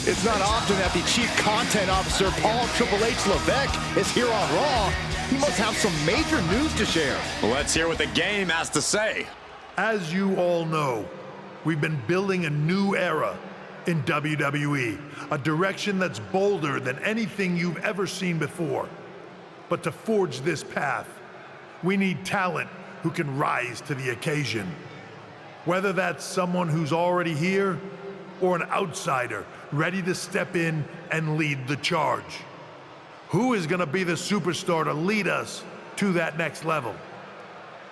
It's not often that the Chief Content Officer, Paul Triple H Levesque, is here on Raw. He must have some major news to share. Let's hear what the game has to say. As you all know, we've been building a new era in WWE, a direction that's bolder than anything you've ever seen before. But to forge this path, we need talent who can rise to the occasion. Whether that's someone who's already here or an outsider ready to step in and lead the charge. Who is gonna be the superstar to lead us to that next level?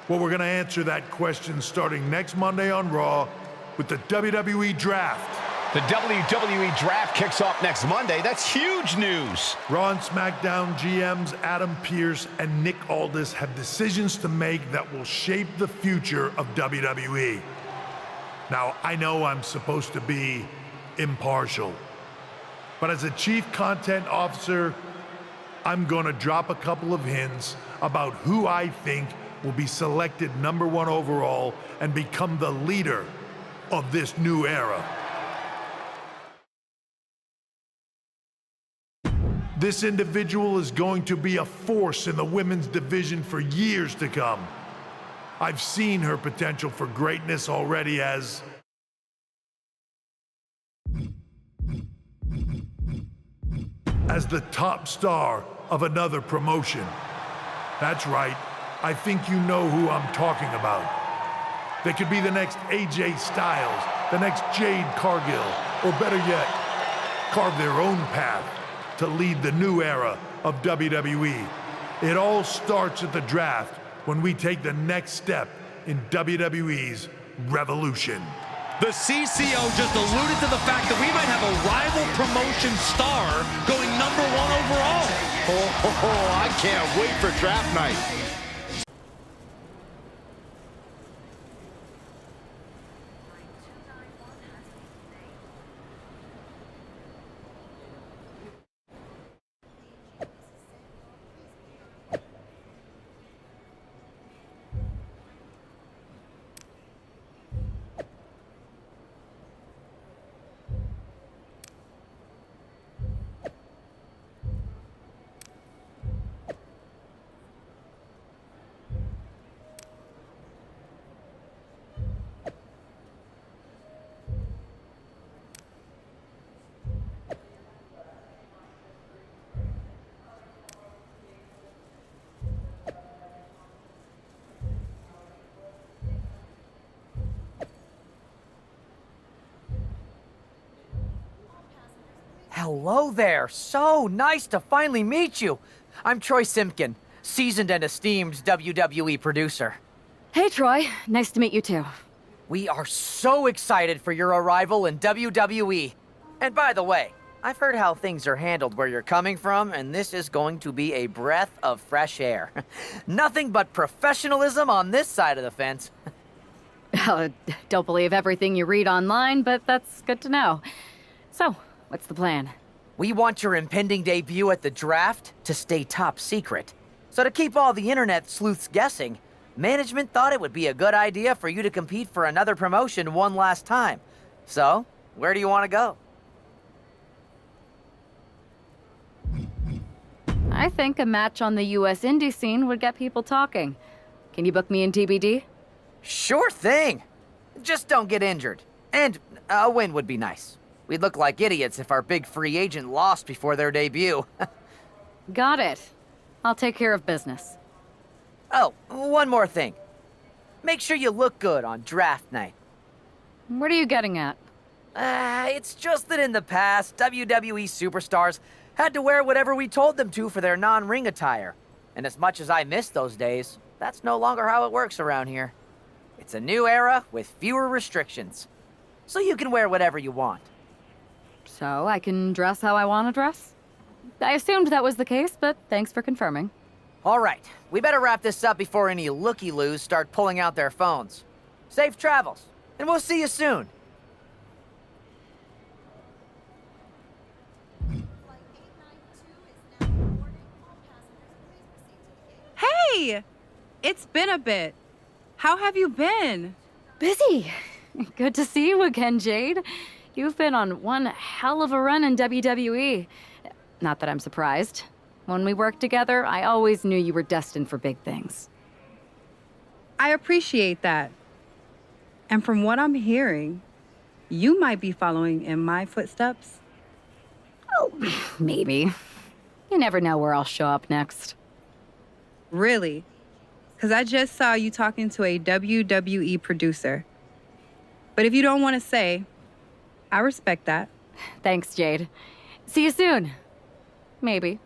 Well, we're gonna answer that question starting next Monday on Raw with the WWE Draft. The WWE Draft kicks off next Monday. That's huge news. Raw and SmackDown GMs Adam Pearce and Nick Aldis have decisions to make that will shape the future of WWE. Now, I know I'm supposed to be impartial, but as a Chief Content Officer, I'm gonna drop a couple of hints about who I think will be selected #1 overall and become the leader of this new era. This individual is going to be a force in the women's division for years to come. I've seen her potential for greatness already as the top star of another promotion. That's right, I think you know who I'm talking about. They could be the next AJ Styles, the next Jade Cargill, or better yet, carve their own path to lead the new era of WWE. It all starts at the draft when we take the next step in WWE's revolution. The CCO just alluded to the fact that we might have a rival promotion star going #1 overall. I can't wait for draft night. Hello there. So nice to finally meet you. I'm Troy Simpkin, seasoned and esteemed WWE producer. Hey, Troy. Nice to meet you, too. We are so excited for your arrival in WWE. And by the way, I've heard how things are handled where you're coming from, and this is going to be a breath of fresh air. Nothing but professionalism on this side of the fence. Don't believe everything you read online, but that's good to know. So, what's the plan? We want your impending debut at the draft to stay top secret. So to keep all the internet sleuths guessing, management thought it would be a good idea for you to compete for another promotion one last time. So, where do you want to go? I think a match on the US indie scene would get people talking. Can you book me in TBD? Sure thing. Just don't get injured. And a win would be nice. We'd look like idiots if our big free agent lost before their debut. Got it. I'll take care of business. Oh, one more thing. Make sure you look good on draft night. What are you getting at? It's just that in the past, WWE superstars had to wear whatever we told them to for their non-ring attire. And as much as I miss those days, that's no longer how it works around here. It's a new era with fewer restrictions. So you can wear whatever you want. So I can dress how I want to dress? I assumed that was the case, but thanks for confirming. All right, we better wrap this up before any looky-loos start pulling out their phones. Safe travels, and we'll see you soon. Hey! It's been a bit. How have you been? Busy. Good to see you again, Jade. You've been on one hell of a run in WWE. Not that I'm surprised. When we worked together, I always knew you were destined for big things. I appreciate that. And from what I'm hearing, you might be following in my footsteps. Oh, maybe. You never know where I'll show up next. Really? Because I just saw you talking to a WWE producer. But if you don't want to say, I respect that. Thanks, Jade. See you soon. Maybe.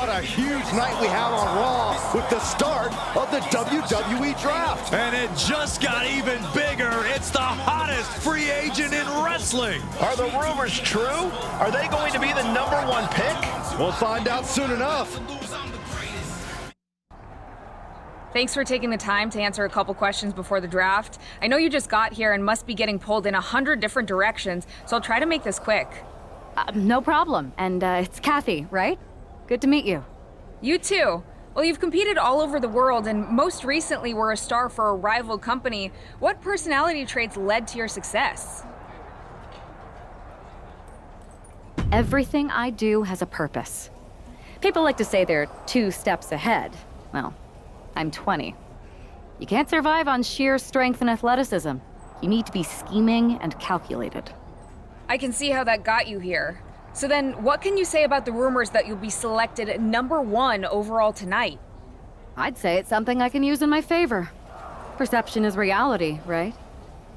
what a huge night we have on Raw with the start of the WWE Draft. And it just got even bigger. It's the hottest free agent in wrestling. Are the rumors true? Are they going to be the #1 pick? We'll find out soon enough. Thanks for taking the time to answer a couple questions before the draft. I know you just got here and must be getting pulled in 100 different directions, so I'll try to make this quick. No problem. And it's Kathy, right? Good to meet you. You too. Well, you've competed all over the world and most recently were a star for a rival company. What personality traits led to your success? Everything I do has a purpose. People like to say they're 2 steps ahead. Well, I'm 20. You can't survive on sheer strength and athleticism. You need to be scheming and calculated. I can see how that got you here. So then, what can you say about the rumors that you'll be selected #1 overall tonight? I'd say it's something I can use in my favor. Perception is reality, right?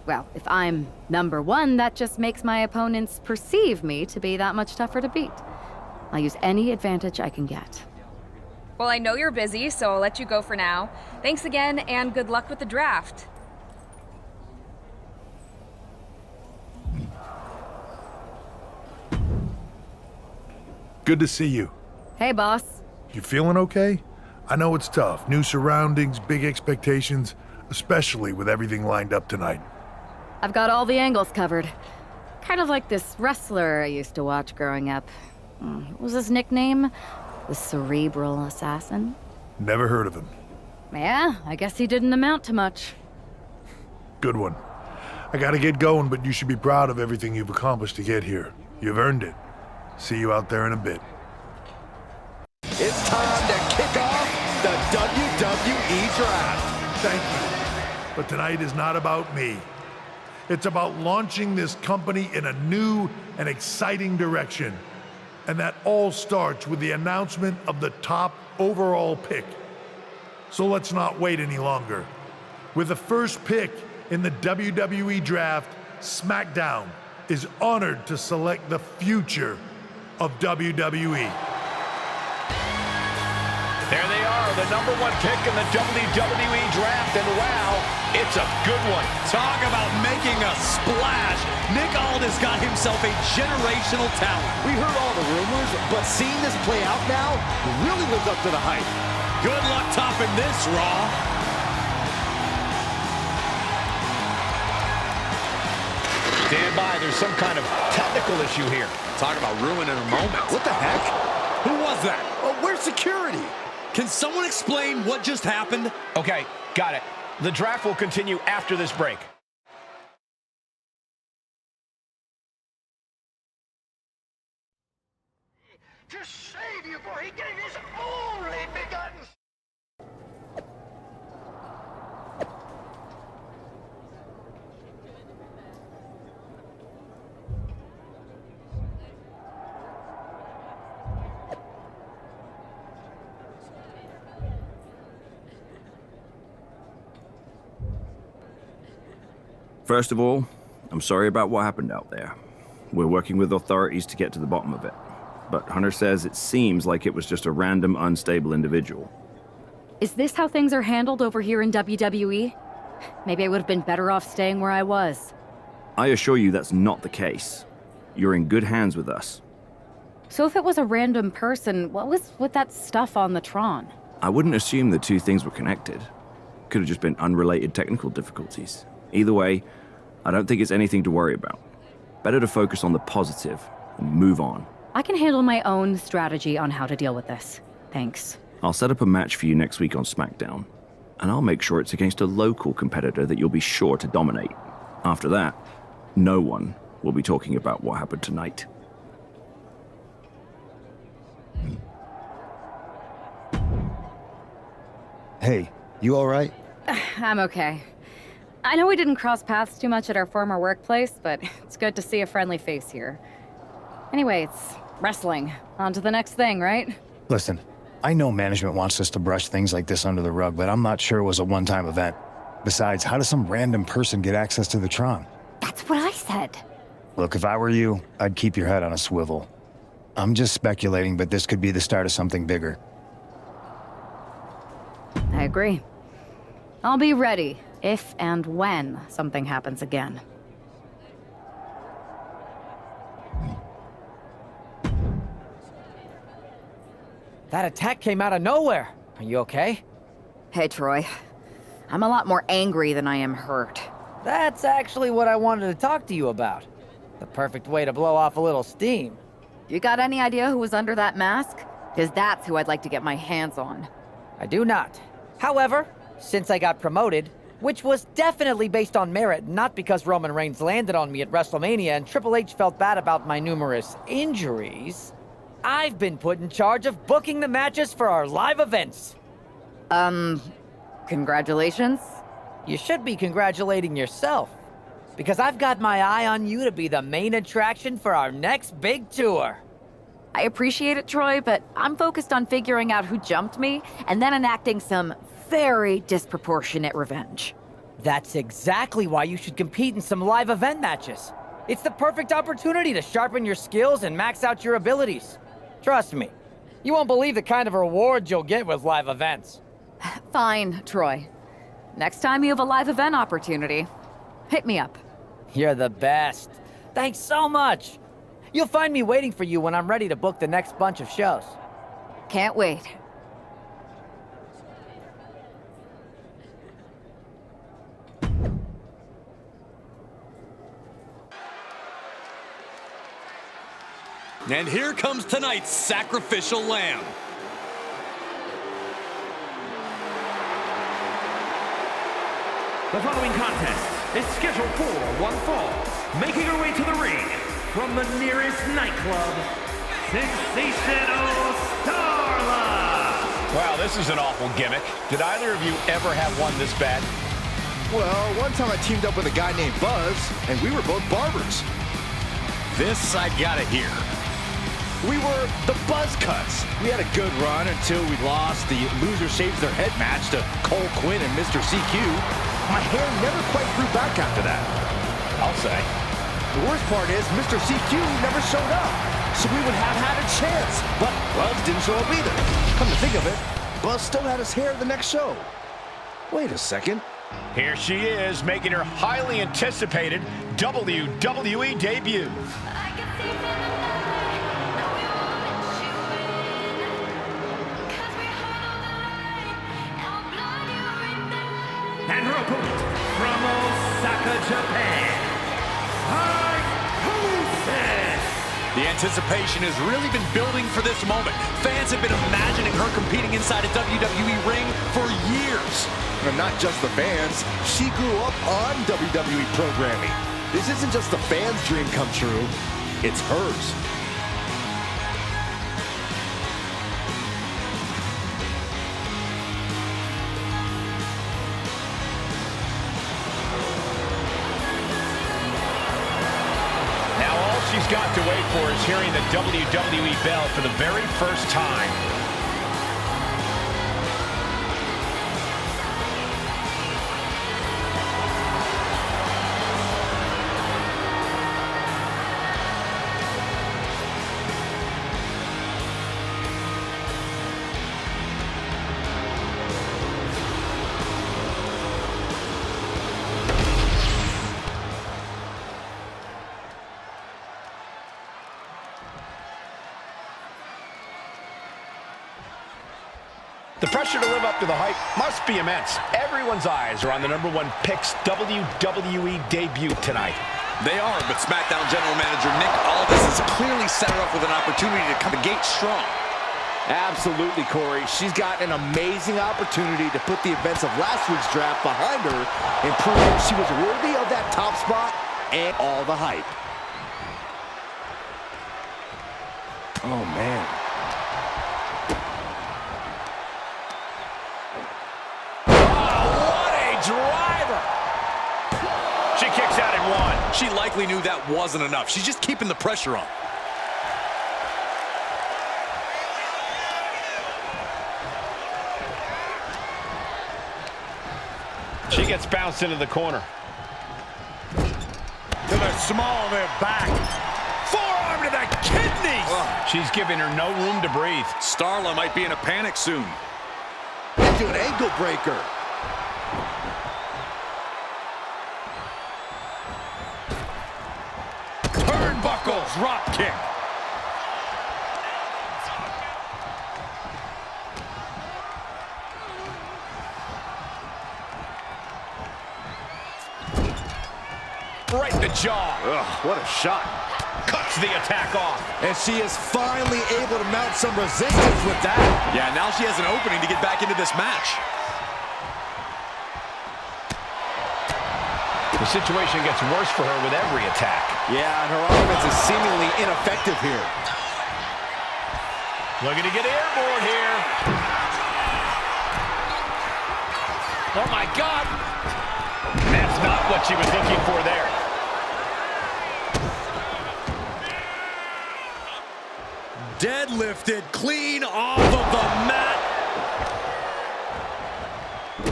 Well, if I'm #1, that just makes my opponents perceive me to be that much tougher to beat. I'll use any advantage I can get. Well, I know you're busy, so I'll let you go for now. Thanks again, and good luck with the draft. Good to see you. Hey, boss. You feeling okay? I know it's tough. New surroundings, big expectations, especially with everything lined up tonight. I've got all the angles covered. Kind of like this wrestler I used to watch growing up. What was his nickname? The Cerebral Assassin? Never heard of him. Yeah, I guess he didn't amount to much. Good one. I gotta get going, but you should be proud of everything you've accomplished to get here. You've earned it. See you out there in a bit. It's time to kick off the WWE Draft. Thank you. But tonight is not about me. It's about launching this company in a new and exciting direction. And that all starts with the announcement of the top overall pick. So let's not wait any longer. With the first pick in the WWE Draft, SmackDown is honored to select the future of WWE. There they are, the #1 pick in the WWE Draft, and wow, it's a good one. Talk about making a splash. Nick Aldis got himself a generational talent. We heard all the rumors, but seeing this play out now really lives up to the hype. Good luck topping this, Raw. Stand by, there's some kind of technical issue here. Talk about ruining a moment. What the heck? Who was that? Oh, where's security? Can someone explain what just happened? Okay, got it. The draft will continue after this break. To save you, for he gave his only begotten. First of all, I'm sorry about what happened out there. We're working with authorities to get to the bottom of it. But Hunter says it seems like it was just a random, unstable individual. Is this how things are handled over here in WWE? Maybe I would have been better off staying where I was. I assure you that's not the case. You're in good hands with us. So if it was a random person, what was with that stuff on the Tron? I wouldn't assume the two things were connected. Could have just been unrelated technical difficulties. Either way, I don't think it's anything to worry about. Better to focus on the positive and move on. I can handle my own strategy on how to deal with this. Thanks. I'll set up a match for you next week on SmackDown, and I'll make sure it's against a local competitor that you'll be sure to dominate. After that, no one will be talking about what happened tonight. Hey, you all right? I'm okay. I know we didn't cross paths too much at our former workplace, but it's good to see a friendly face here. Anyway, it's wrestling. On to the next thing, right? Listen, I know management wants us to brush things like this under the rug, but I'm not sure it was a one-time event. Besides, how does some random person get access to the Tron? That's what I said. Look, if I were you, I'd keep your head on a swivel. I'm just speculating, but this could be the start of something bigger. I agree. I'll be ready if and when something happens again. That attack came out of nowhere. Are you okay? Hey, Troy. I'm a lot more angry than I am hurt. That's actually what I wanted to talk to you about. The perfect way to blow off a little steam. You got any idea who was under that mask? Because that's who I'd like to get my hands on. I do not. However, since I got promoted, which was definitely based on merit, not because Roman Reigns landed on me at WrestleMania and Triple H felt bad about my numerous injuries, I've been put in charge of booking the matches for our live events. Congratulations? You should be congratulating yourself, because I've got my eye on you to be the main attraction for our next big tour. I appreciate it, Troy, but I'm focused on figuring out who jumped me and then enacting some very disproportionate revenge. That's exactly why you should compete in some live event matches. It's the perfect opportunity to sharpen your skills and max out your abilities. Trust me, you won't believe the kind of rewards you'll get with live events. Fine, Troy. Next time you have a live event opportunity, hit me up. You're the best. Thanks so much. You'll find me waiting for you when I'm ready to book the next bunch of shows. Can't wait. And here comes tonight's sacrificial lamb. The following contest is scheduled for one fall. Making her way to the ring from the nearest nightclub, Sensational Starla. Wow, this is an awful gimmick. Did either of you ever have one this bad? Well, one time I teamed up with a guy named Buzz, and we were both barbers. This I gotta hear. We were the Buzz Cuts. We had a good run until we lost the Loser Shaves Their Head match to Cole Quinn and Mr. CQ. My hair never quite grew back after that. I'll say. The worst part is Mr. CQ never showed up, so we would have had a chance. But Buzz didn't show up either. Come to think of it, Buzz still had his hair the next show. Wait a second. Here she is, making her highly anticipated WWE debut. And her opponent from Osaka, Japan, The anticipation has really been building for this moment. Fans have been imagining her competing inside a WWE ring for years. And not just the fans, she grew up on WWE programming. This isn't just the fans' dream come true, it's hers. Now all she's got to wait for is hearing the WWE bell for the very first time. The pressure to live up to the hype must be immense. Everyone's eyes are on the #1 pick's WWE debut tonight. They are, but SmackDown General Manager Nick Aldis has clearly set her up with an opportunity to come the gate strong. Absolutely, Corey. She's got an amazing opportunity to put the events of last week's draft behind her and prove that she was worthy of that top spot and all the hype. Oh, man. Driver. She kicks out at one. She likely knew that wasn't enough. She's just keeping the pressure on. She gets bounced into the corner. To the small of their back. Forearm to the kidneys! She's giving her no room to breathe. Starla might be in a panic soon. Into an ankle breaker. Turnbuckle drop kick. Right in the jaw. Ugh, what a shot. Cuts the attack off. And she is finally able to mount some resistance with that. Yeah, now she has an opening to get back into this match. The situation gets worse for her with every attack. Yeah, and her offense is seemingly ineffective here. Looking to get airborne here. Oh, my God. That's not what she was looking for there. Deadlifted clean off of the mat.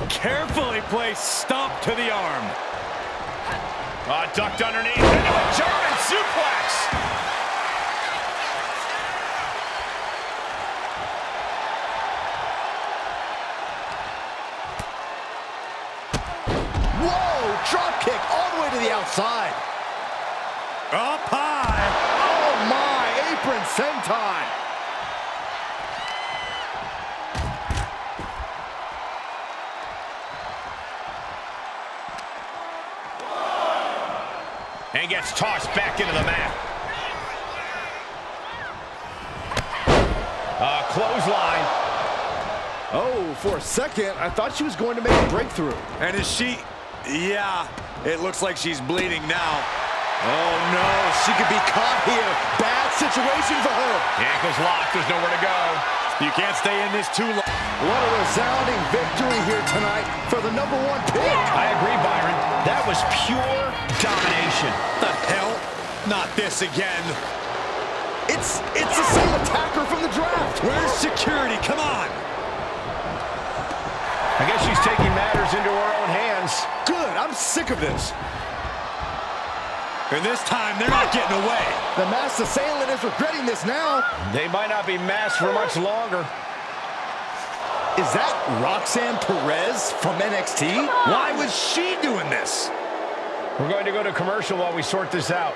Carefully placed stomp to the arm. Ducked underneath into a German suplex. Whoa, drop kick all the way to the outside. Up high. Oh my, apron senton. And gets tossed back into the mat. Clothesline. Oh, for a second, I thought she was going to make a breakthrough. And is she? Yeah, it looks like she's bleeding now. Oh no, she could be caught here. Bad situation for her. The ankle's locked, there's nowhere to go. You can't stay in this too long. What a resounding victory here tonight for the #1 pick. I agree, Byron. That was pure domination. The hell? Not this again. It's the same attacker from the draft. Where's security? Come on. I guess she's taking matters into her own hands. Good, I'm sick of this. And this time, they're not getting away. The masked assailant is regretting this now. They might not be masked for much longer. Is that Roxanne Perez from NXT? Why was she doing this? We're going to go to commercial while we sort this out.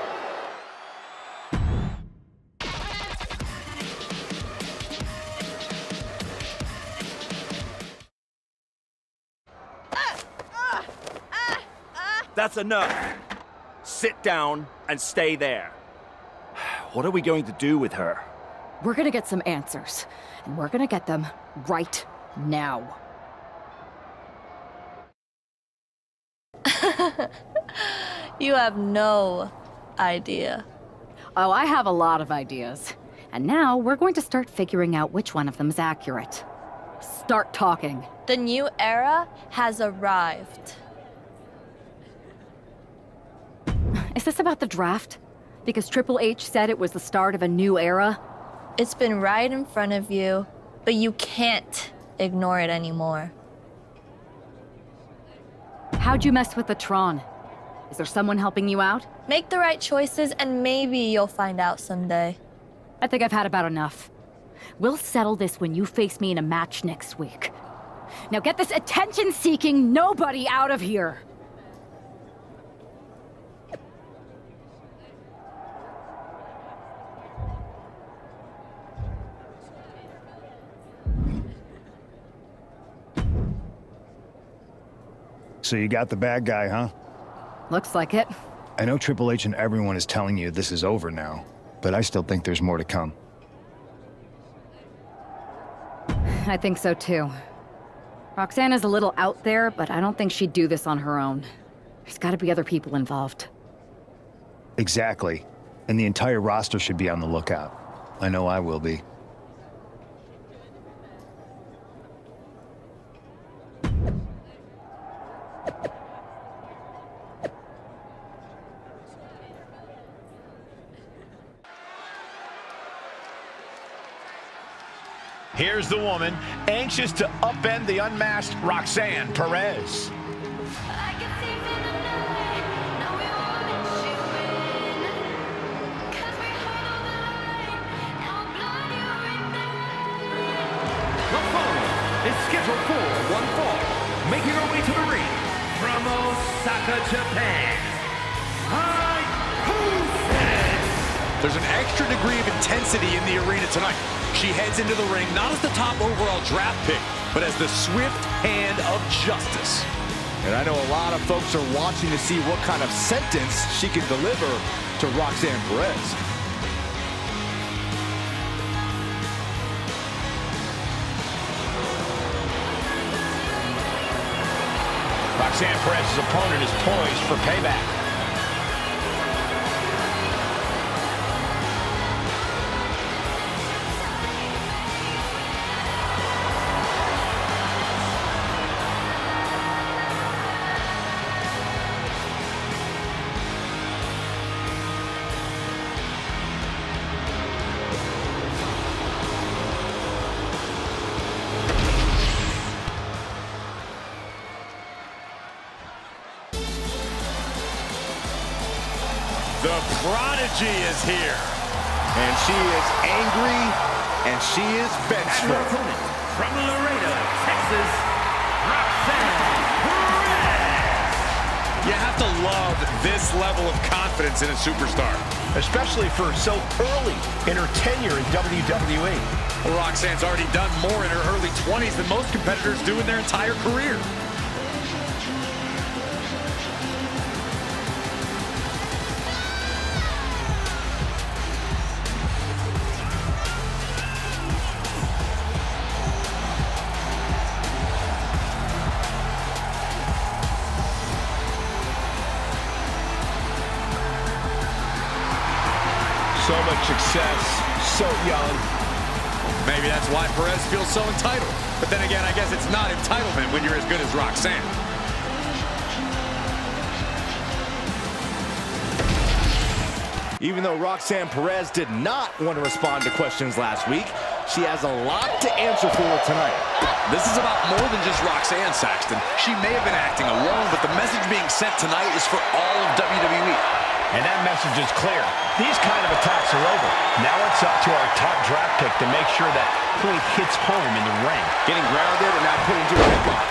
That's enough. Sit down and stay there. What are we going to do with her? We're gonna get some answers, and we're gonna get them right now. You have no idea. Oh, I have a lot of ideas. And now we're going to start figuring out which one of them is accurate. Start talking. The new era has arrived. Is this about the draft? Because Triple H said it was the start of a new era? It's been right in front of you, but you can't ignore it anymore. How'd you mess with the Tron? Is there someone helping you out? Make the right choices and maybe you'll find out someday. I think I've had about enough. We'll settle this when you face me in a match next week. Now get this attention-seeking nobody out of here! So you got the bad guy, huh? Looks like it. I know Triple H and everyone is telling you this is over now, but I still think there's more to come. I think so too. Roxanne is a little out there, but I don't think she'd do this on her own. There's gotta be other people involved. Exactly. And the entire roster should be on the lookout. I know I will be. Here's the woman, anxious to upend the unmasked Roxanne Perez. is scheduled for one fall. Making her way to the ring from Osaka, Japan, There's an extra degree of intensity in the arena tonight. She heads into the ring not as the top overall draft pick, but as the swift hand of justice. And I know a lot of folks are watching to see what kind of sentence she can deliver to Roxanne Perez. Roxanne Perez's opponent is poised for payback. The prodigy is here. And she is angry, and she is vengeful. And her opponent from Laredo, Texas, Roxanne Perez. You have to love this level of confidence in a superstar. Especially for so early in her tenure in WWE. Well, Roxanne's already done more in her early 20s than most competitors do in their entire career. So much success, so young. Maybe that's why Perez feels so entitled. But then again, I guess it's not entitlement when you're as good as Roxanne. Even though Roxanne Perez did not want to respond to questions last week, she has a lot to answer for tonight. This is about more than just Roxanne, Saxton. She may have been acting alone, but the message being sent tonight is for all of WWE. And that message is clear. These kind of attacks are over. Now it's up to our top draft pick to make sure that point hits home in the ring. Getting grounded and now put into a headlock.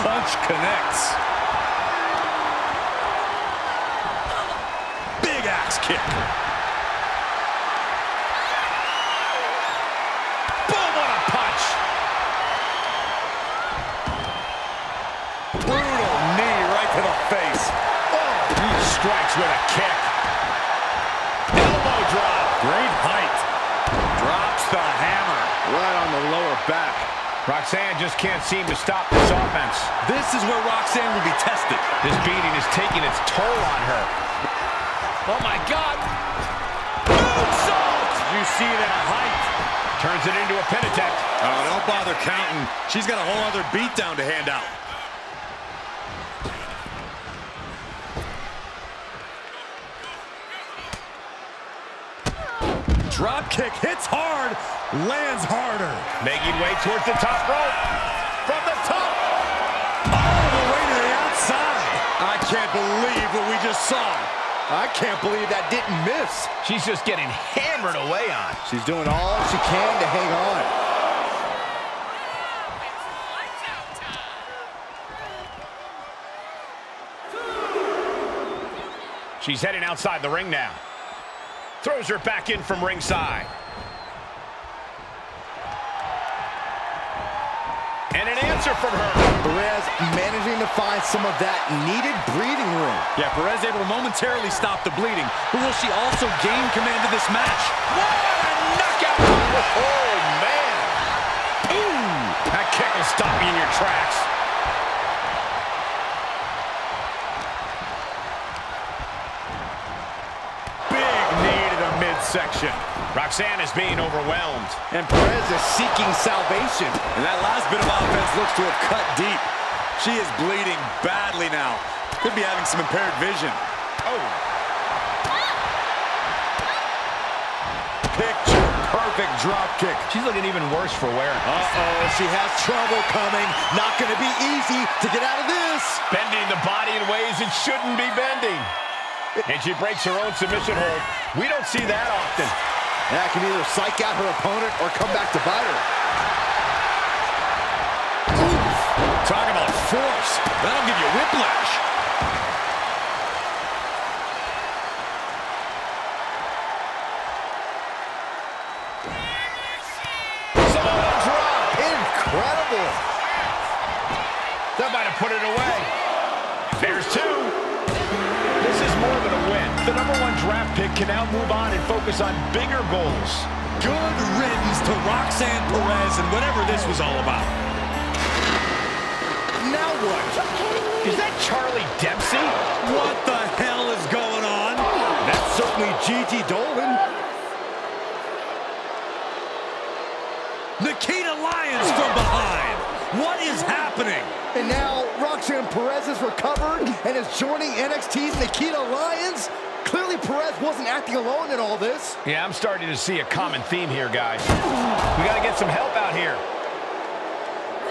Punch connects. Big axe kick. Boom, what a punch. Brutal knee right to the face. Oh, he strikes with a kick. Elbow drop. Great height. Drops the hammer. Right on the lower back. Roxanne just can't seem to stop this offense. This is where Roxanne will be tested. This beating is taking its toll on her. Oh my God. Moonsault. You see it at a height. Turns it into a pin attempt. Oh, don't bother counting. She's got a whole other beatdown to hand out. Drop kick hits hard, lands harder. Making way towards the top rope. From the top. All the way to the outside. I can't believe what we just saw. I can't believe that didn't miss. She's just getting hammered away on. She's doing all she can to hang on. She's heading outside the ring now. Throws her back in from ringside. And an answer from her. Perez managing to find some of that needed breathing room. Yeah, Perez able to momentarily stop the bleeding, but will she also gain command of this match? What a knockout! Oh, man. Ooh, that kick will stop you in your tracks. Midsection. Roxanne is being overwhelmed. And Perez is seeking salvation. And that last bit of offense looks to have cut deep. She is bleeding badly now. Could be having some impaired vision. Oh. Picture perfect drop kick. She's looking even worse for wear. Uh-oh, she has trouble coming. Not going to be easy to get out of this. Bending the body in ways it shouldn't be bending. And she breaks her own submission hold. We don't see that often. That can either psych out her opponent or come back to bite her. Talk about force. That'll give you whiplash. Samoa drop. Incredible. That might have put it away. There's two. This is more than a win. The #1 draft pick can now move on and focus on bigger goals. Good riddance to Roxanne Perez and whatever this was all about. Now what? Is that Charlie Dempsey? What the hell is going on? That's certainly Gigi Dolan. Nikita Lyons from behind. What is happening? And now Roxanne Perez is recovered and is joining NXT's Nikita Lyons. Clearly Perez wasn't acting alone in all this. Yeah, I'm starting to see a common theme here, guys. We got to get some help out here.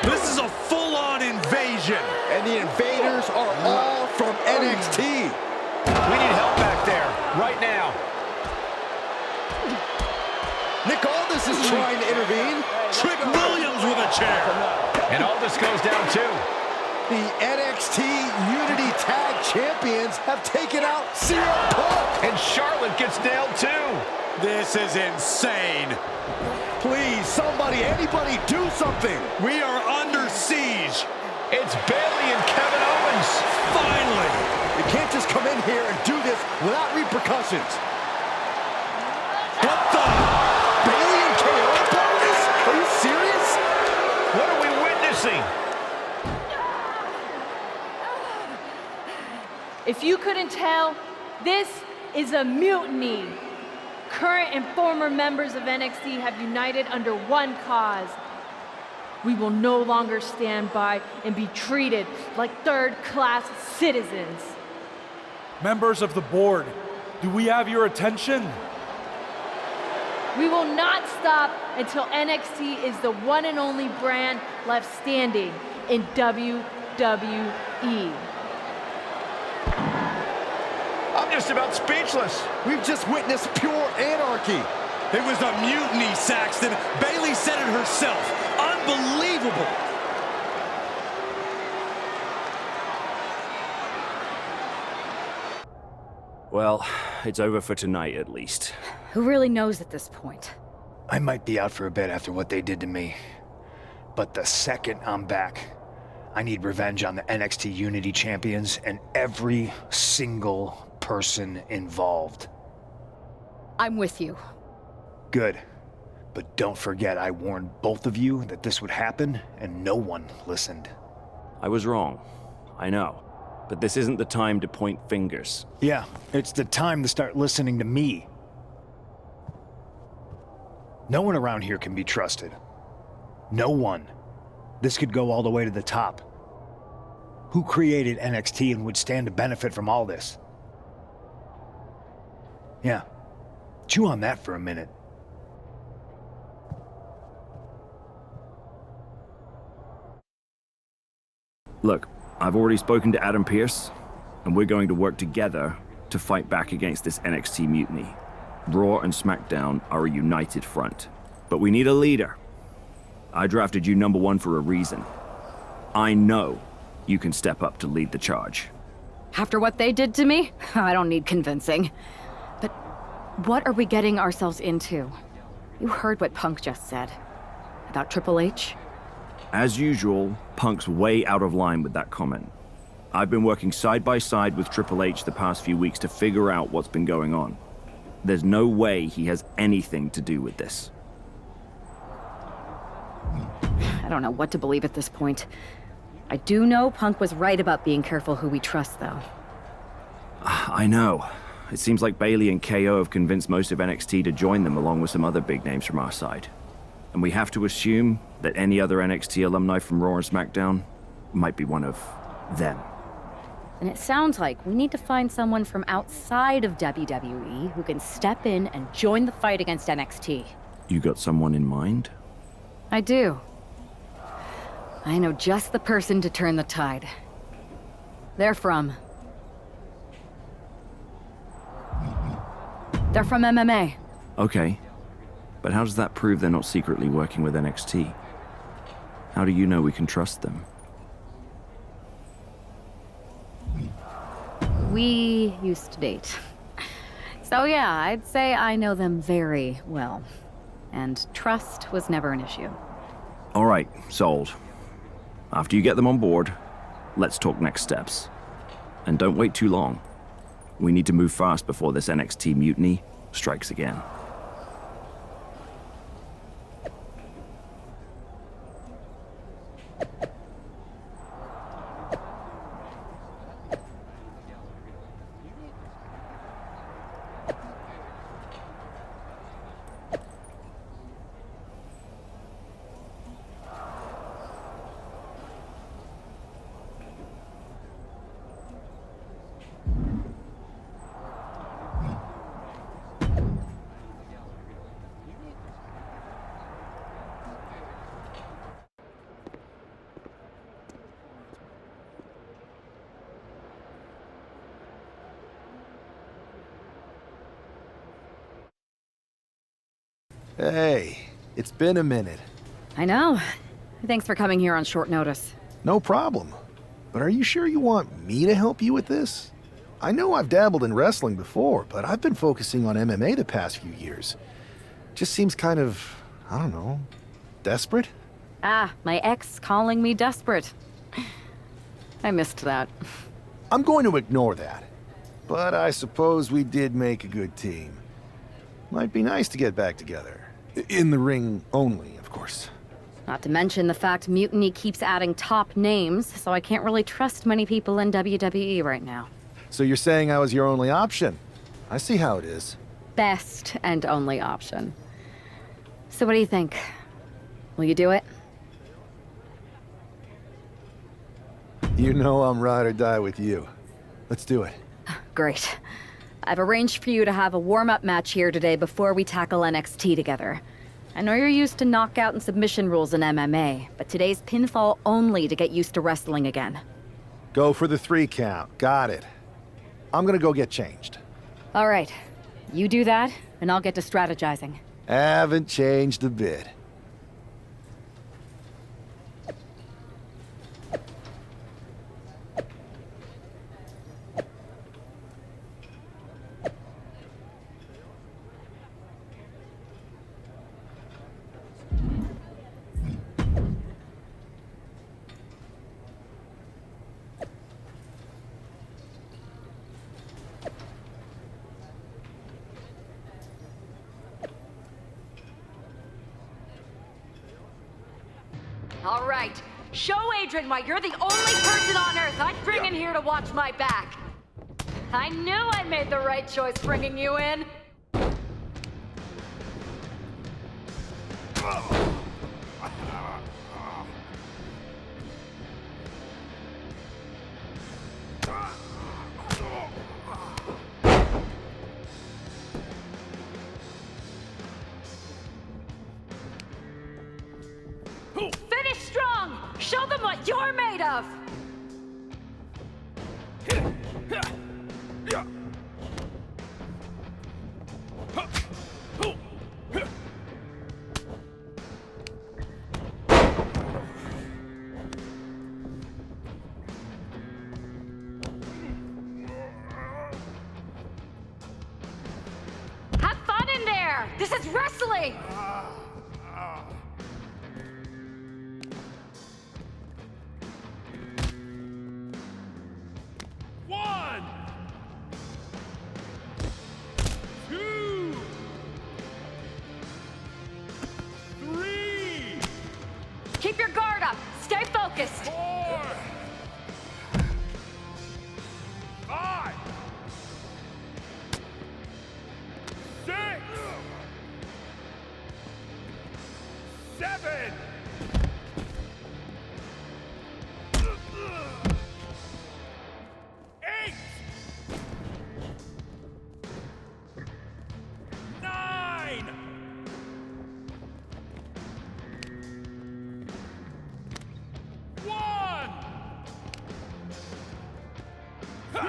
This is a full-on invasion. And the invaders are all from NXT. We need help back there, right now. Nick Aldis is trying to intervene. Trick Williams with a chair. And Aldis goes down too. The NXT Unity Tag Champions have taken out CM Punk. And Charlotte gets nailed too. This is insane. Please, somebody, anybody, do something. We are under siege. It's Bayley and Kevin Owens. Finally. You can't just come in here and do this without repercussions. What the? Bayley and KO about this? Are you serious? What are we witnessing? If you couldn't tell, this is a mutiny. Current and former members of NXT have united under one cause. We will no longer stand by and be treated like third-class citizens. Members of the board, do we have your attention? We will not stop until NXT is the one and only brand left standing in WWE. I'm just about speechless. We've just witnessed pure anarchy. It was a mutiny, Saxton. Bayley said it herself. Unbelievable. Well, it's over for tonight at least. Who really knows at this point? I might be out for a bit after what they did to me. But the second I'm back, I need revenge on the NXT Unity Champions and every single person involved. I'm with you. Good. But don't forget I warned both of you that this would happen, and no one listened. I was wrong. I know. But this isn't the time to point fingers. Yeah, it's the time to start listening to me. No one around here can be trusted. No one. This could go all the way to the top. Who created NXT and would stand to benefit from all this? Yeah. Chew on that for a minute. Look, I've already spoken to Adam Pearce, and we're going to work together to fight back against this NXT mutiny. Raw and SmackDown are a united front. But we need a leader. I drafted you #1 for a reason. I know you can step up to lead the charge. After what they did to me, I don't need convincing. But what are we getting ourselves into? You heard what Punk just said. About Triple H? As usual, Punk's way out of line with that comment. I've been working side by side with Triple H the past few weeks to figure out what's been going on. There's no way he has anything to do with this. I don't know what to believe at this point. I do know Punk was right about being careful who we trust, though. I know. It seems like Bayley and KO have convinced most of NXT to join them along with some other big names from our side. And we have to assume that any other NXT alumni from Raw and SmackDown might be one of them. And it sounds like we need to find someone from outside of WWE who can step in and join the fight against NXT. You got someone in mind? I do. I know just the person to turn the tide. They're from MMA. Okay. But how does that prove they're not secretly working with NXT? How do you know we can trust them? We used to date. So yeah, I'd say I know them very well. And trust was never an issue. All right, sold. After you get them on board, let's talk next steps. And don't wait too long. We need to move fast before this NXT mutiny strikes again. Hey, it's been a minute. I know. Thanks for coming here on short notice. No problem. But are you sure you want me to help you with this? I know I've dabbled in wrestling before, but I've been focusing on MMA the past few years. Just seems kind of, I don't know, desperate? Ah, my ex calling me desperate. I missed that. I'm going to ignore that. But I suppose we did make a good team. Might be nice to get back together. In the ring only, of course. Not to mention the fact Mutiny keeps adding top names, so I can't really trust many people in WWE right now. So you're saying I was your only option? I see how it is. Best and only option. So what do you think? Will you do it? You know I'm ride or die with you. Let's do it. Great. I've arranged for you to have a warm-up match here today before we tackle NXT together. I know you're used to knockout and submission rules in MMA, but today's pinfall only to get used to wrestling again. Go for the 3 count. Got it. I'm gonna go get changed. All right. You do that, and I'll get to strategizing. Haven't changed a bit. All right. Show Adrian why you're the only person on Earth I'd bring in here to watch my back. I knew I made the right choice bringing you in. Finish strong! Show them what you're made of! Have fun in there! This is wrestling! Keep your guard up. Stay focused. 4, 5, 6, 7, 8, 9. 1, 2,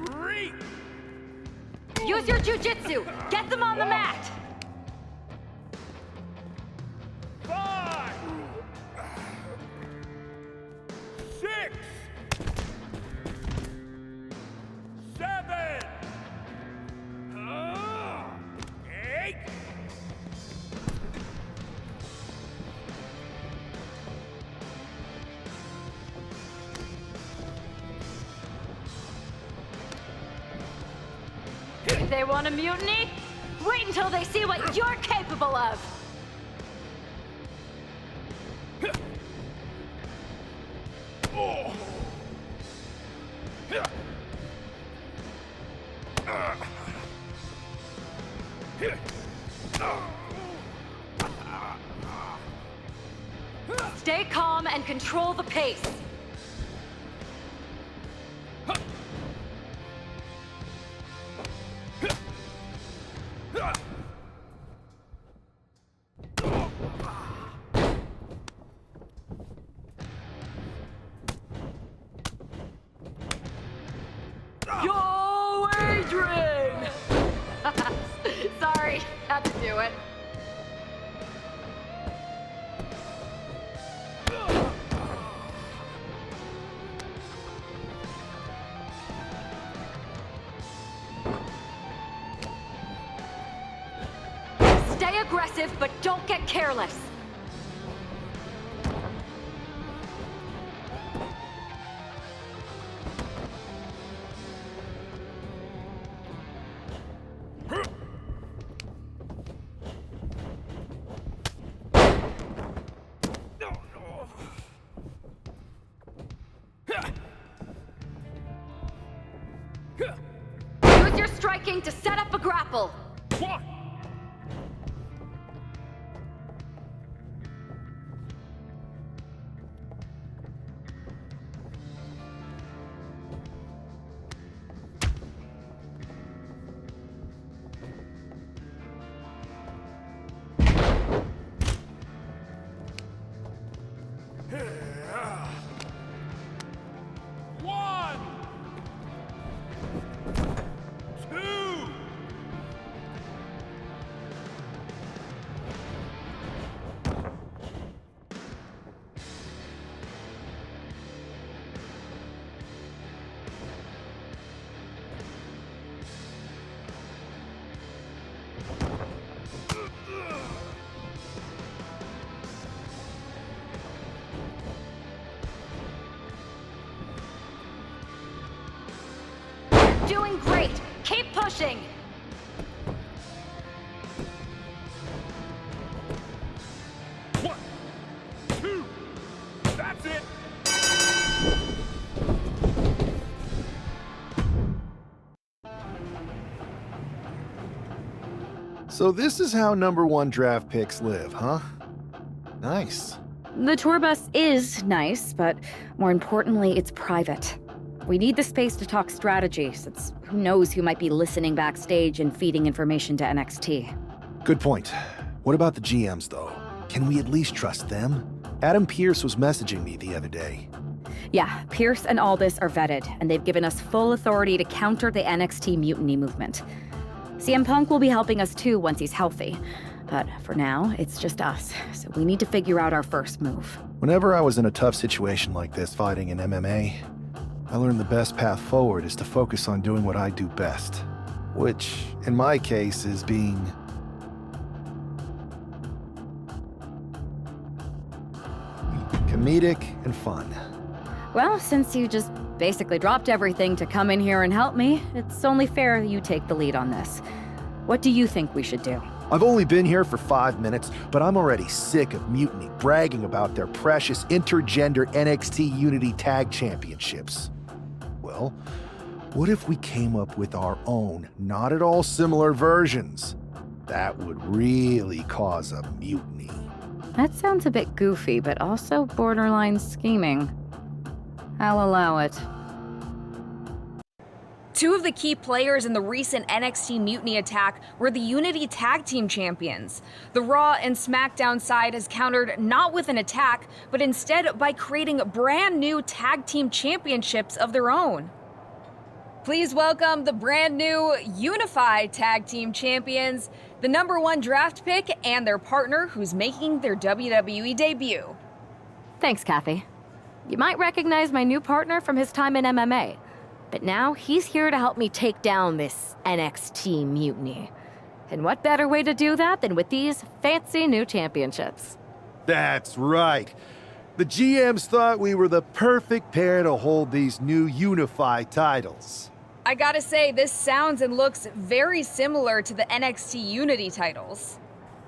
3. Use your jujitsu! Get them on the mat! 5, 6, 7, 8. If they want a mutiny, wait until they see what you're capable of! Stay calm and control the pace. Yo, Adrian! Sorry, had to do it. Stay aggressive, but don't get careless. Use your striking to set up a grapple. Doing great. Keep pushing. One, two, that's it. So this is how #1 draft picks live, huh? Nice. The tour bus is nice, but more importantly, it's private. We need the space to talk strategy, since who knows who might be listening backstage and feeding information to NXT. Good point. What about the GMs, though? Can we at least trust them? Adam Pearce was messaging me the other day. Yeah, Pierce and Aldis are vetted, and they've given us full authority to counter the NXT mutiny movement. CM Punk will be helping us too once he's healthy. But for now, it's just us, so we need to figure out our first move. Whenever I was in a tough situation like this fighting in MMA, I learned the best path forward is to focus on doing what I do best. Which, in my case, is being... comedic and fun. Well, since you just basically dropped everything to come in here and help me, it's only fair you take the lead on this. What do you think we should do? I've only been here for 5 minutes, but I'm already sick of Mutiny bragging about their precious intergender NXT Unity Tag Championships. Well, what if we came up with our own, not at all similar versions? That would really cause a mutiny. That sounds a bit goofy, but also borderline scheming. I'll allow it. Two of the key players in the recent NXT mutiny attack were the Unity Tag Team Champions. The Raw and SmackDown side has countered not with an attack, but instead by creating brand new tag team championships of their own. Please welcome the brand new Unified Tag Team Champions, the #1 draft pick, and their partner who's making their WWE debut. Thanks, Kathy. You might recognize my new partner from his time in MMA, but now he's here to help me take down this NXT mutiny. And what better way to do that than with these fancy new championships? That's right. The GMs thought we were the perfect pair to hold these new unified titles. I gotta say, this sounds and looks very similar to the NXT Unity titles.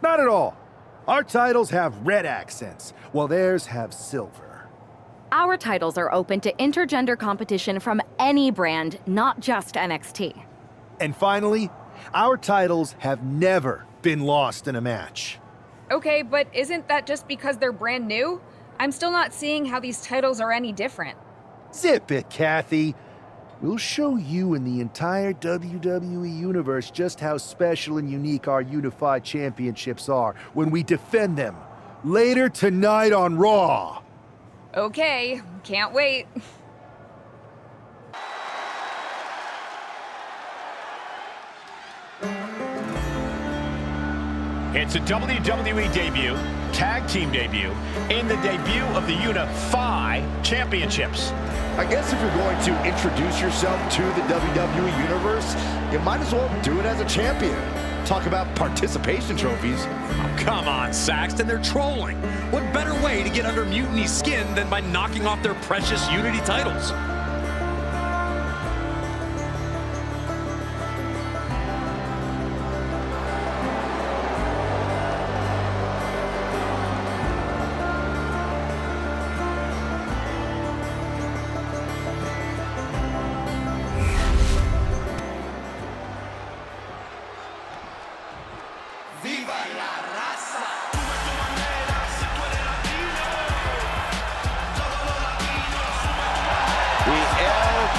Not at all. Our titles have red accents, while theirs have silver. Our titles are open to intergender competition from any brand, not just NXT. And finally, our titles have never been lost in a match. Okay, but isn't that just because they're brand new? I'm still not seeing how these titles are any different. Zip it, Kathy. We'll show you and the entire WWE Universe just how special and unique our unified championships are when we defend them later tonight on Raw. Okay, can't wait. It's a WWE debut, tag team debut, and the debut of the Unified Championships. I guess if you're going to introduce yourself to the WWE Universe, you might as well do it as a champion. Talk about participation trophies. Oh, come on, Saxton, they're trolling. What better way to get under Mutiny's skin than by knocking off their precious Unity titles?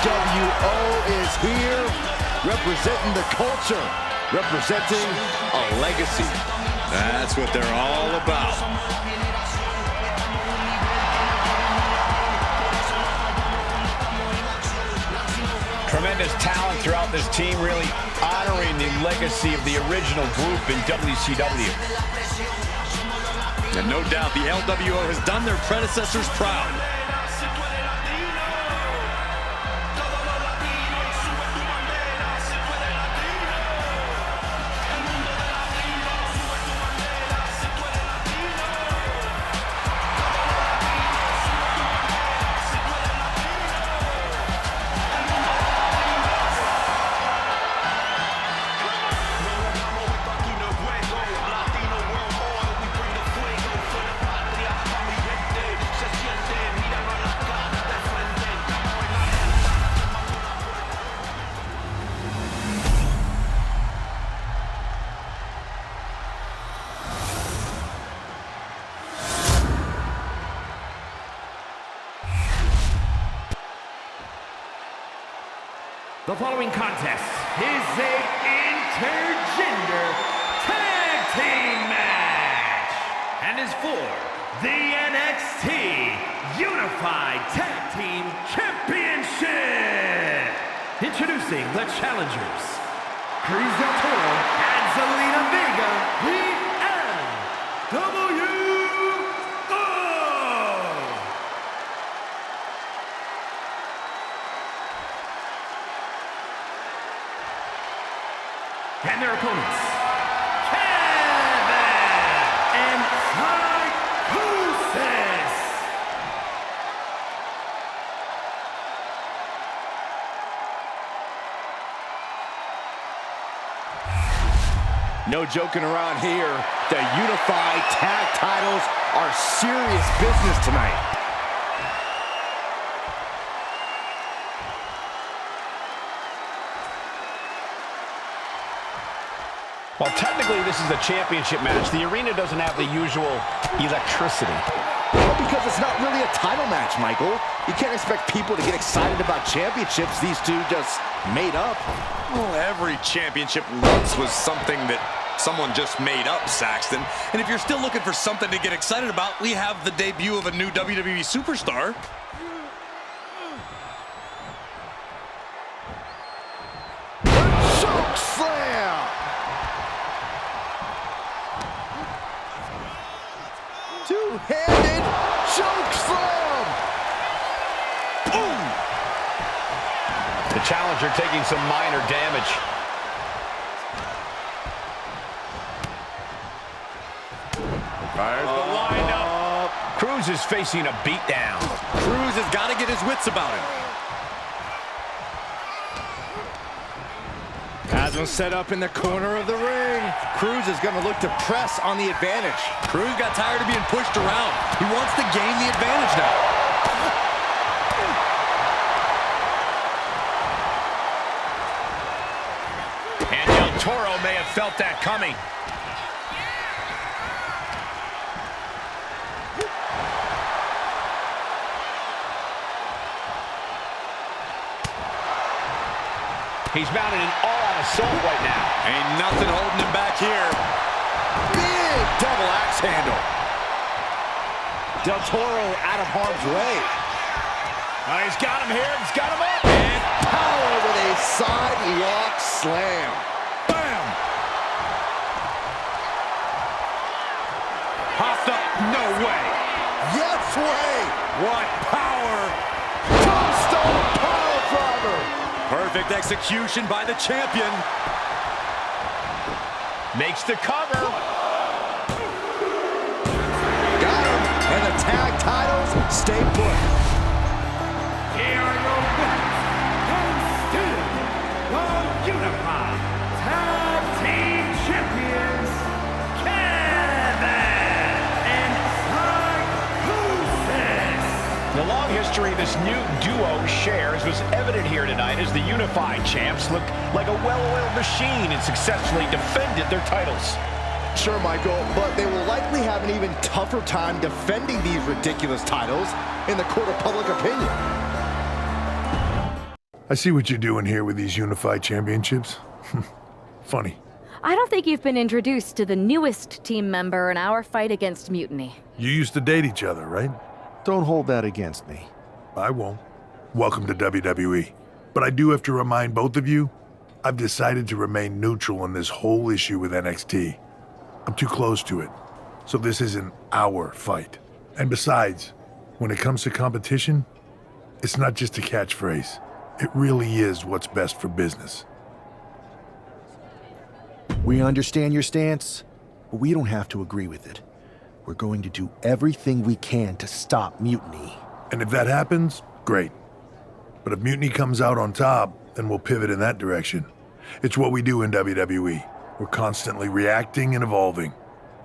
WO is here, representing the culture, representing a legacy. That's what they're all about. Tremendous talent throughout this team, really honoring the legacy of the original group in WCW. And no doubt the LWO has done their predecessors proud. The following contest is a intergender tag team match and is for the NXT Unified Tag Team Championship. Introducing the challengers, Cruz del Toro and Zelina Vega, the LWO. And their opponents, Kevin and Psychosis. No joking around here. The Unified Tag Titles are serious business tonight. Well, technically, this is a championship match. The arena doesn't have the usual electricity. Well, because it's not really a title match, Michael. You can't expect people to get excited about championships these two just made up. Well, every championship once was something that someone just made up, Saxton. And if you're still looking for something to get excited about, we have the debut of a new WWE superstar. are taking some minor damage. There's the windup. Cruz is facing a beatdown. Cruz has got to get his wits about him. Has him set up in the corner of the ring. Cruz is going to look to press on the advantage. Cruz got tired of being pushed around. He wants to gain the advantage now. And Del Toro may have felt that coming. He's mounted an all-out assault right now. Ain't nothing holding him back here. Big double axe handle. Del Toro out of harm's way. He's got him here. He's got him up. And power with a sidewalk slam. Bam! Hopped up. No way. Yes way. What power. Tombstone power driver. Perfect execution by the champion. Makes the cover. Got him. And the tag titles stay put. Here are your winners, and still the Unified Tag Team Champions, Kevin and Psychosis. The long history this new duo shares was evident here tonight as the Unified Champs looked like a well-oiled machine and successfully defended their titles. Sure, Michael, but they will likely have an even tougher time defending these ridiculous titles in the court of public opinion. I see what you're doing here with these unified championships. Funny. I don't think you've been introduced to the newest team member in our fight against Mutiny. You used to date each other, right? Don't hold that against me. I won't. Welcome to WWE. But I do have to remind both of you, I've decided to remain neutral in this whole issue with NXT. I'm too close to it. So this isn't our fight. And besides, when it comes to competition, it's not just a catchphrase. It really is what's best for business. We understand your stance, but we don't have to agree with it. We're going to do everything we can to stop Mutiny. And if that happens, great. But if Mutiny comes out on top, then we'll pivot in that direction. It's what we do in WWE. We're constantly reacting and evolving.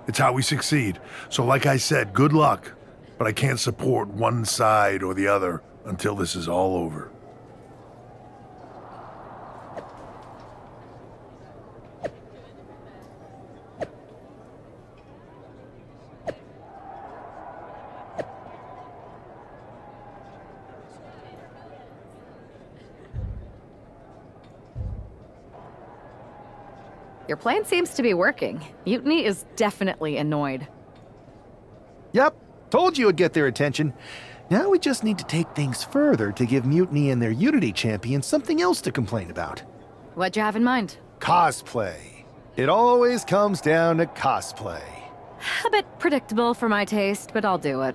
It's how we succeed. So like I said, good luck. But I can't support one side or the other until this is all over. Your plan seems to be working. Mutiny is definitely annoyed. Yep, told you it'd get their attention. Now we just need to take things further to give Mutiny and their Unity champion something else to complain about. What'd you have in mind? Cosplay. It always comes down to cosplay. A bit predictable for my taste, but I'll do it.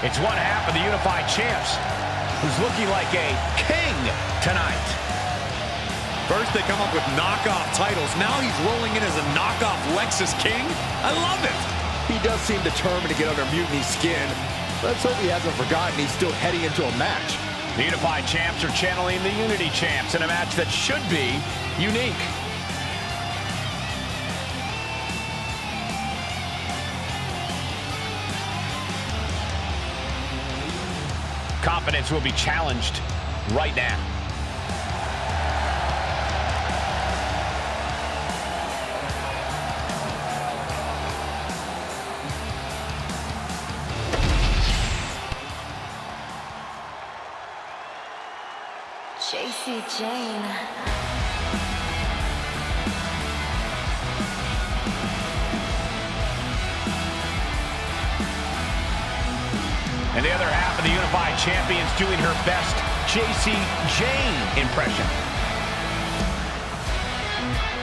It's one half of the Unified Champs, who's looking like a king tonight. First they come up with knockoff titles. Now he's rolling in as a knockoff Lexus King. I love it. He does seem determined to get under Mutiny's skin. Let's hope he hasn't forgotten he's still heading into a match. The Unified Champs are channeling the Unity Champs in a match that should be unique. Confidence will be challenged right now. Sweet Jane. And the other half of the Unified Champions doing her best JC Jane impression.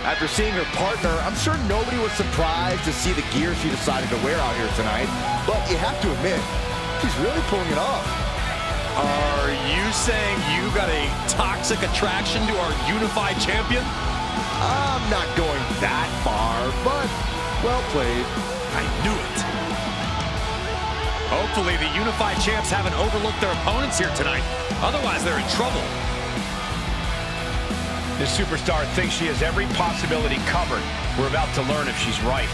After seeing her partner, I'm sure nobody was surprised to see the gear she decided to wear out here tonight. But you have to admit, she's really pulling it off. Are you saying you got a toxic attraction to our Unified Champion? I'm not going that far, but well played. I knew it. Hopefully the Unified Champs haven't overlooked their opponents here tonight. Otherwise, they're in trouble. This superstar thinks she has every possibility covered. We're about to learn if she's right.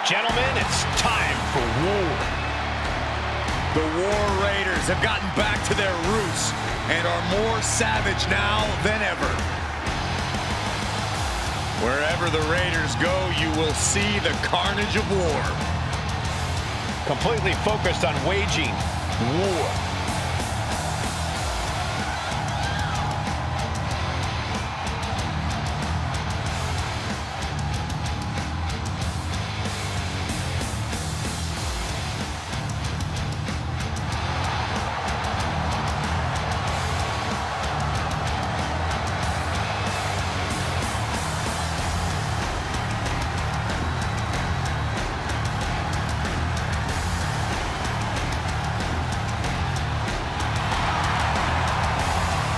Gentlemen, it's time for war. The War Raiders have gotten back to their roots and are more savage now than ever. Wherever the Raiders go, you will see the carnage of war. Completely focused on waging war.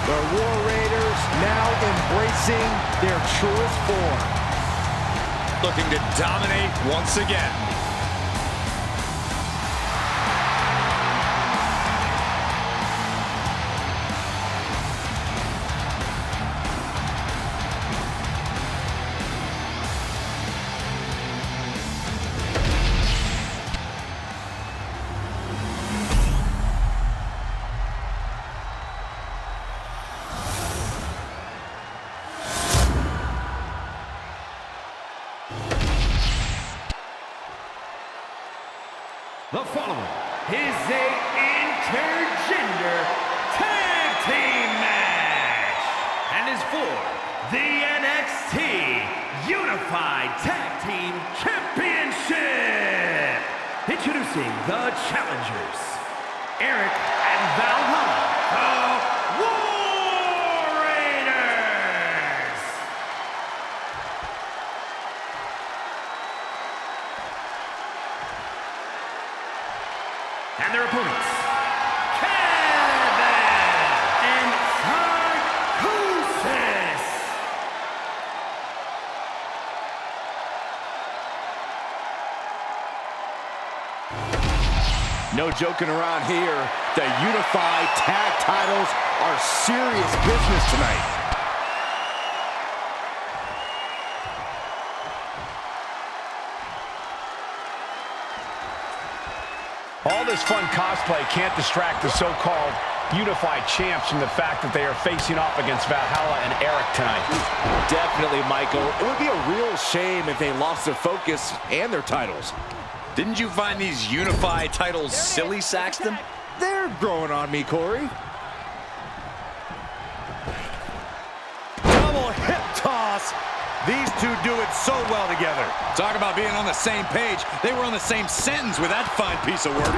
The War Raiders now embracing their truest form. Looking to dominate once again. The following is a intergender tag team match and is for the NXT Unified Tag Team Championship. Introducing the challengers, Eric and Valhalla, the War Raiders. And their opponents, Kevin and Psychosis. No joking around here. The Unified Tag Titles are serious business tonight. All this fun cosplay can't distract the so-called Unified Champs from the fact that they are facing off against Valhalla and Eric tonight. Definitely, Michael. It would be a real shame if they lost their focus and their titles. Didn't you find these Unified titles silly, Saxton? They're growing on me, Corey. Double hip toss. These two do it so well together. Talk about being on the same page. They were on the same sentence with that fine piece of work.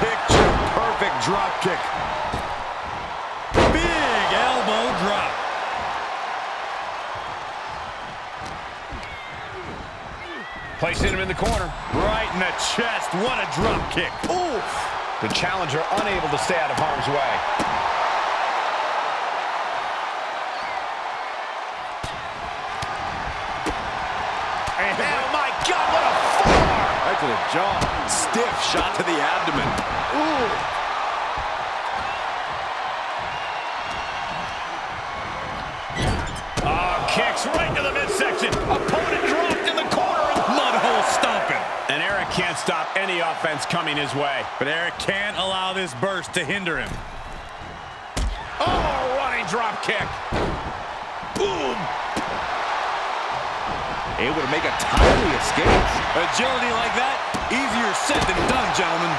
Picture perfect drop kick. Big elbow drop. Placing him in the corner. Right in the chest. What a drop kick. Oof. The challenger unable to stay out of harm's way. Oh my God, what a forearm! Right to the jaw. Stiff shot to the abdomen. Ooh. kicks right to the midsection. Opponent dropped in the corner. Mudhole stomping. And Eric can't stop any offense coming his way. But Eric can't allow this burst to hinder him. Oh, running drop kick. Boom. Able to make a timely escape. Agility like that, easier said than done, gentlemen.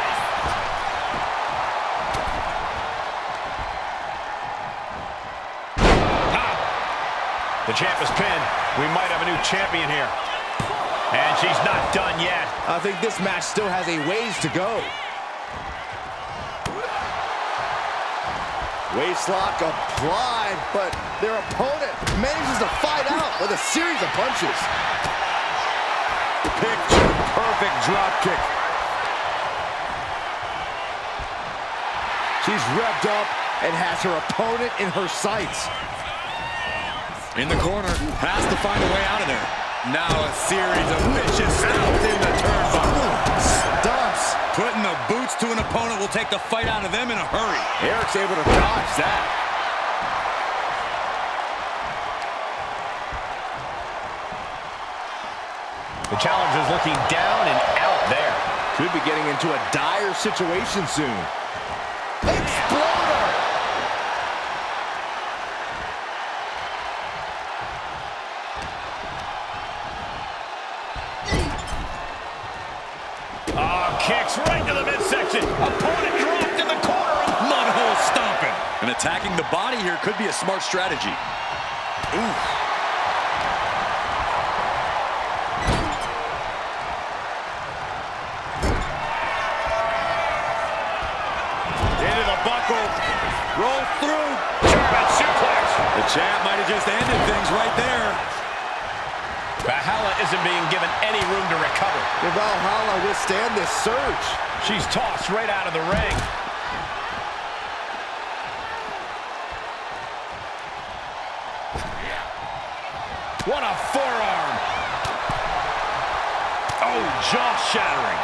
The champ is pinned. We might have a new champion here. And she's not done yet. I think this match still has a ways to go. Waistlock applied, but their opponent manages to fight out with a series of punches. Picture perfect drop kick. She's revved up and has her opponent in her sights. In the corner, has to find a way out of there. Now a series of vicious stomps in the turnbuckle. Stomps. Putting the boots to an opponent will take the fight out of them in a hurry. Eric's able to dodge that. The challenger's looking down and out there. Could be getting into a dire situation soon. Exploder! Kicks right to the midsection. Opponent dropped in the corner. Mudhole stomping. And attacking the body here could be a smart strategy. Ooh. Into the buckle. Roll through. German suplex. The champ might have just ended things right there. Valhalla isn't being given any room to recover. Will Valhalla withstand this surge? She's tossed right out of the ring. What a forearm. Oh, jaw-shattering.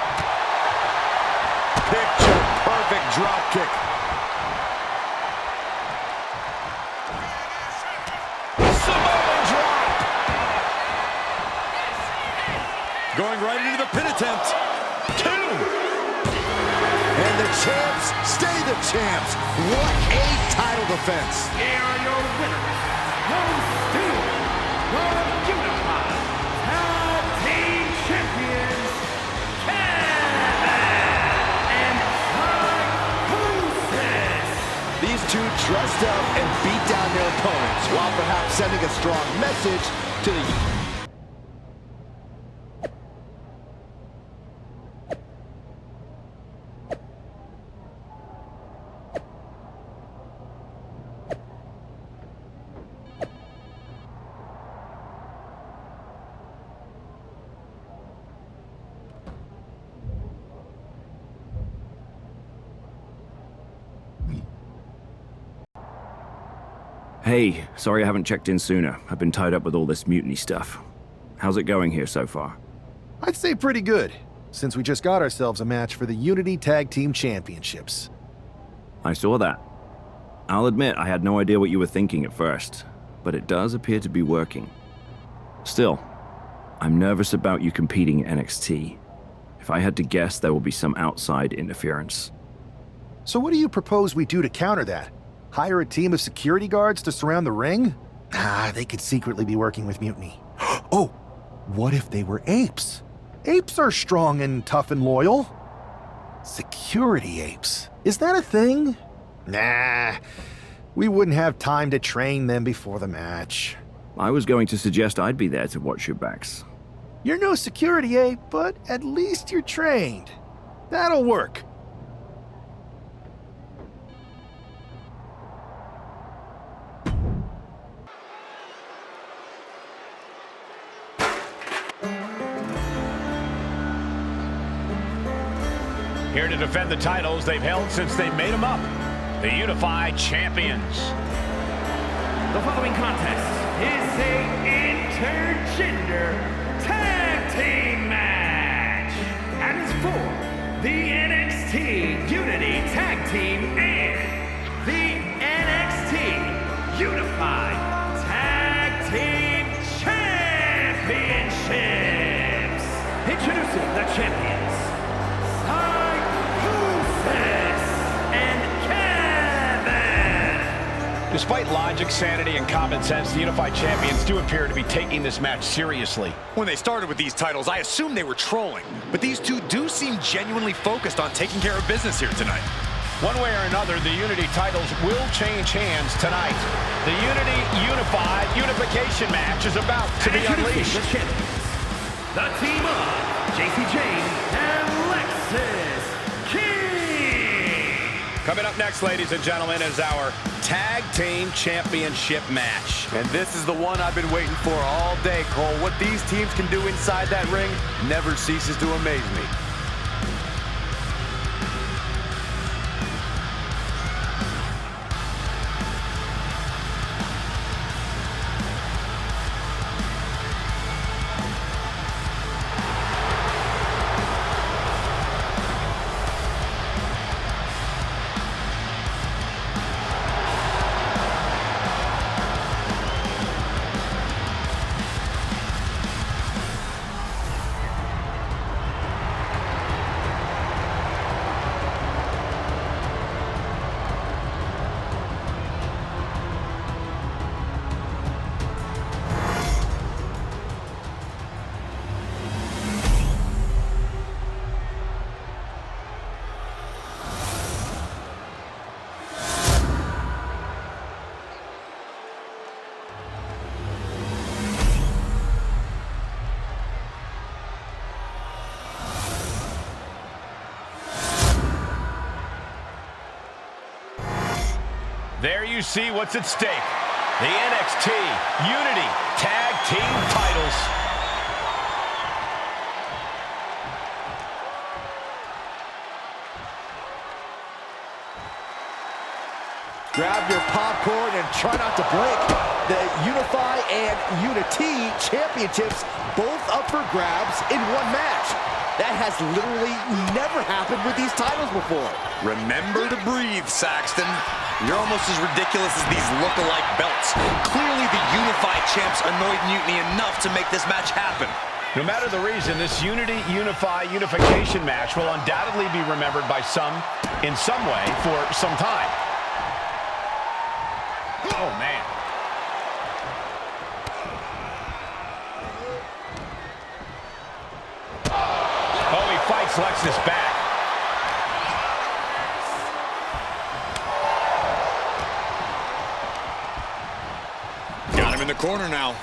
Picture perfect drop kick. Going right into the pin attempt. 2. And the champs stay the champs. What a title defense. Here are your winners, those two, the Unified Tag Team Champions, Kevin and Psychosis. These two dressed up and beat down their opponents, while perhaps sending a strong message to the... Hey, sorry I haven't checked in sooner. I've been tied up with all this mutiny stuff. How's it going here so far? I'd say pretty good, since we just got ourselves a match for the Unity Tag Team Championships. I saw that. I'll admit I had no idea what you were thinking at first, but it does appear to be working. Still, I'm nervous about you competing in NXT. If I had to guess, there will be some outside interference. So what do you propose we do to counter that? Hire a team of security guards to surround the ring? They could secretly be working with Mutiny. Oh, what if they were apes? Apes are strong and tough and loyal. Security apes. Is that a thing? Nah, we wouldn't have time to train them before the match. I was going to suggest I'd be there to watch your backs. You're no security ape, but at least you're trained. That'll work. Here to defend the titles they've held since they made them up. The Unified Champions. The following contest is a intergender tag team match. And is for the NXT Unity Tag Team and the NXT Unified Tag Team Despite logic, sanity, and common sense, the Unified Champions do appear to be taking this match seriously. When they started with these titles, I assumed they were trolling. But these two do seem genuinely focused on taking care of business here tonight. One way or another, the Unity titles will change hands tonight. The Unified Unification match is about to be unleashed. The team of JC Jane and Lexis King. Coming up next, ladies and gentlemen, is our Tag Team Championship match. And this is the one I've been waiting for all day, Cole. What these teams can do inside that ring never ceases to amaze me. There you see what's at stake. The NXT Unity Tag Team titles. Grab your popcorn and try not to blink. The Unify and Unity championships both up for grabs in one match. That has literally never happened with these titles before. Remember to breathe, Saxton. You're almost as ridiculous as these look-alike belts. Clearly the Unified champs annoyed Mutiny enough to make this match happen. No matter the reason, this Unify Unification match will undoubtedly be remembered by some in some way for some time. Oh, man. Oh, he fights Lexis back. Got him in the corner now.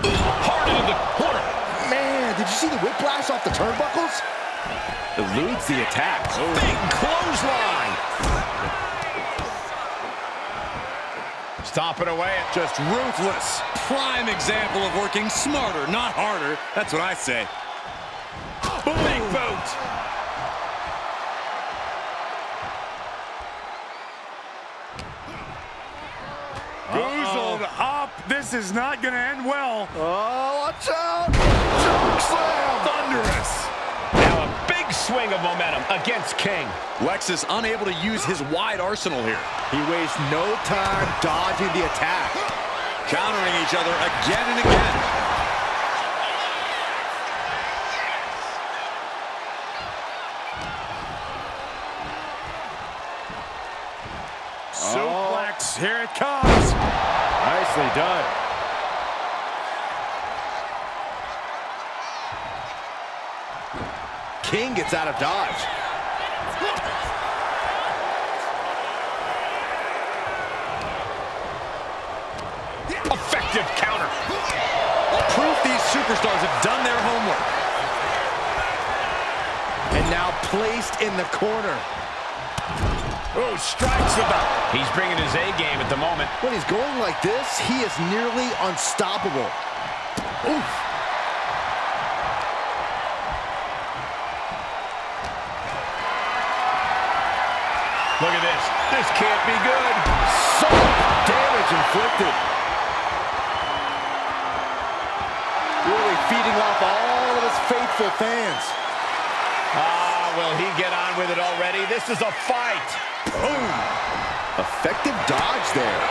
Hard into the corner. Man, did you see the whiplash off the turnbuckles? Eludes the attack. Oh. Big clothesline. Stomping away. Just ruthless. Prime example of working smarter, not harder. That's what I say. Big boot. Boozled up. This is not going to end well. Oh, watch out! Choke slam! Thunderous. Now a big swing of momentum against King. Lexis unable to use his wide arsenal here. He wastes no time dodging the attack. Countering each other again and again. Suplex, here it comes. Nicely done. King gets out of dodge. Effective counter. Proof these superstars have done their homework. And now placed in the corner. Oh, strikes the belt. He's bringing his A game at the moment. When he's going like this, he is nearly unstoppable. Oof. Look at this. This can't be good. So much damage inflicted. Really feeding off all of his faithful fans. Will he get on with it already? This is a fight. Boom. Effective dodge there.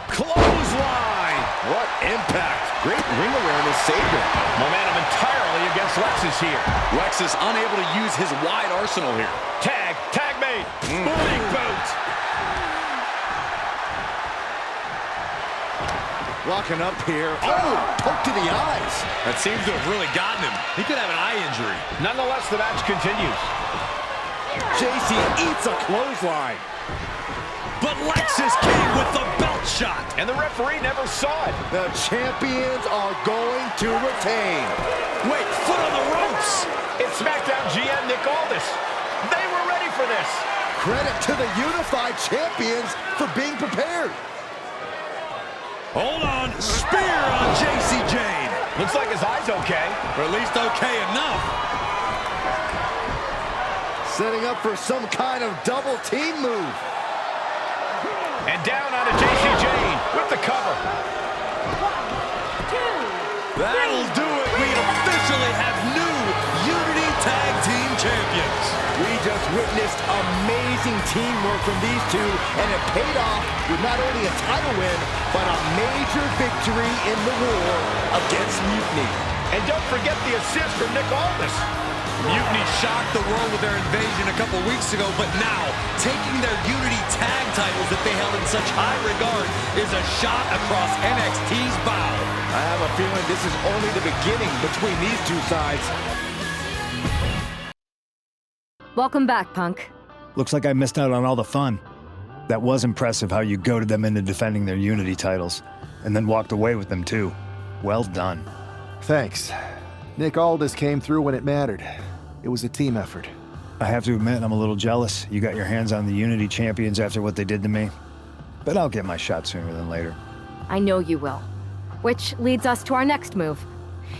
Clothesline. What impact. Great ring awareness saved him. Momentum and against Lexus here. Lexus unable to use his wide arsenal here. Tag made. Big boot. Locking up here. Oh, poke to the eyes. That seems to have really gotten him. He could have an eye injury. Nonetheless, the match continues. JC eats a clothesline. But Lexus came with the belt shot. And the referee never saw it. The champions are going to retain. Wait, foot on the ropes. It's SmackDown GM Nick Aldis. They were ready for this. Credit to the unified champions for being prepared. Hold on. Spear on JC Jane. Looks like his eye's okay. Or at least okay enough. Setting up for some kind of double team move. And down onto JC Jane with the cover. 1, 2, That'll do it. We officially have new Unity Tag Team Champions. We just witnessed amazing teamwork from these two, and it paid off with not only a title win, but a major victory in the war against Mutiny. And don't forget the assist from Nick Aldis. Mutiny shocked the world with their invasion a couple weeks ago, but now, taking their Unity Tag titles that they held in such high regard is a shot across NXT's bow. I have a feeling this is only the beginning between these two sides. Welcome back, Punk. Looks like I missed out on all the fun. That was impressive how you goaded them into defending their Unity titles, and then walked away with them too. Well done. Thanks. Nick Aldis came through when it mattered. It was a team effort. I have to admit, I'm a little jealous. You got your hands on the Unity champions after what they did to me. But I'll get my shot sooner than later. I know you will. Which leads us to our next move.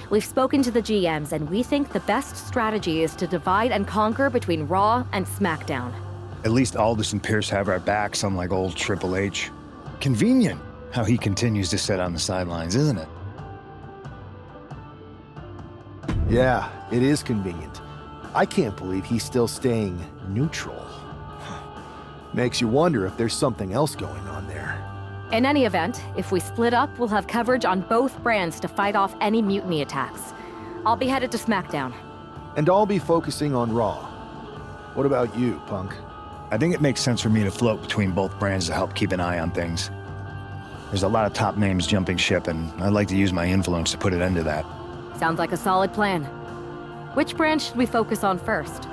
We've spoken to the GMs, and we think the best strategy is to divide and conquer between Raw and SmackDown. At least Aldis and Pierce have our backs, unlike old Triple H. Convenient how he continues to sit on the sidelines, isn't it? Yeah, it is convenient. I can't believe he's still staying neutral. Makes you wonder if there's something else going on there. In any event, if we split up, we'll have coverage on both brands to fight off any mutiny attacks. I'll be headed to SmackDown. And I'll be focusing on Raw. What about you, Punk? I think it makes sense for me to float between both brands to help keep an eye on things. There's a lot of top names jumping ship, and I'd like to use my influence to put an end to that. Sounds like a solid plan. Which brand should we focus on first?